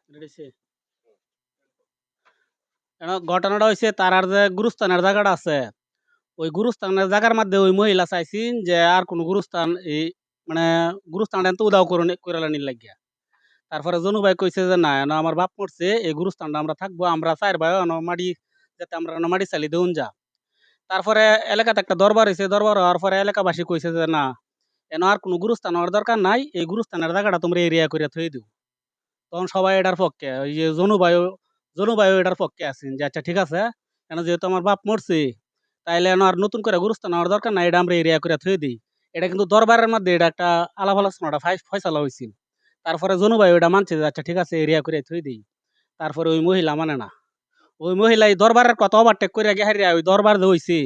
ready ঘটনাটা হইছে তারার যে গুরুস্থানের জায়গাটা আছে ওই গুরুস্থানের জায়গার মধ্যে ওই মহিলা চাইছিন যে আর কোনো গুরুস্থান এই মানে গুরুস্থানটা তো উদাও করে করে নির লাগিয়া তারপরে জনু ভাই কইছে যে না এনো আমার বাপ মরছে এই গুরুস্থানটা আমরা থাকবো আমরা চার ভাই এনো মাটি যাতে আমরা এনো মাটি চালি দেউন যা তারপরে এলাকাতে একটা দরবার হয়েছে দরবার হওয়ার পরে এলাকাবাসী কইছে যে না এনো আর কোনো গুরুস্থান হওয়ার দরকার নাই এই গুরুস্থানের জায়গাটা তোমরা এরিয়া করে থই দিও তখন সবাই এটার পক্ষে ওই যে জনু ভাইও এটার পক্ষে আছেন যে আচ্ছা ঠিক আছে কেন যেহেতু আমার বাপ মরছে তাইলে এনো আর নতুন করে গুরুস্থান হওয়ার দরকার নাই এটা আমরা এরিয়া করে থই দিই এটা কিন্তু দরবারের মধ্যে এটা একটা আলাপ আলোচনাটা ফয়সালা হয়েছিল তারপরে জনু ভাই ওটা মানছে যে আচ্ছা ঠিক আছে এরিয়া করে থই দিই তারপরে ওই মহিলা মানে না ওই মহিলা এই দরবারের কথা ওভারটেক করে গেহারিয়া ওই দরবার যে হইছে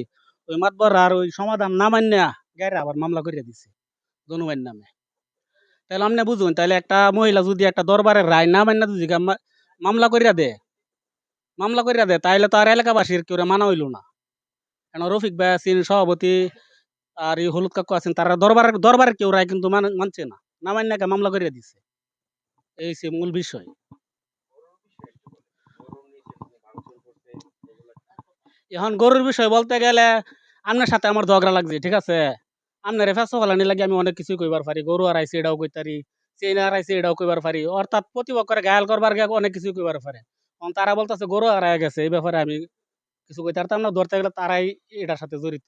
ওই মাতবর আর ওই সমাধান না মান্যা গেহারে আবার মামলা করিয়া দিছে জনুভাইয়ের নামে তাহলে আপনি বুঝুন তাহলে একটা মহিলা যদি একটা দরবারের রায় না মান্যা যদি মামলা করিয়া দেয় তাইলে তো আর এলাকাবাসীর কেউ মানা হইল না কেন রফিক ভাই আছেন সভাপতি আর এই হলুদ কাকু আছেন তারা দরবারের কেউ রায় কিন্তু মানছে না না মান্যাকে মামলা করিয়া দিছে এই হচ্ছে মূল বিষয় এখন গরুর বিষয় বলতে গেলে আপনার সাথে আমার ঝগড়া লাগছে ঠিক আছে আপনার ফেসো ফলানি লাগে আমি অনেক কিছুই কইবার পারি গরু আর আইসি এটাও কইতারি চেন আর আইসি এটাও কইবার পারি অর্থাৎ প্রতিপক্ষের গায়াল করবার গিয়ে অনেক কিছুই কইবার পারে এখন তারা বলতেছে গরু হারায় গেছে এই ব্যাপারে আমি কিছু কইতে পারতাম না ধরতে গেলে তারাই এটার সাথে জড়িত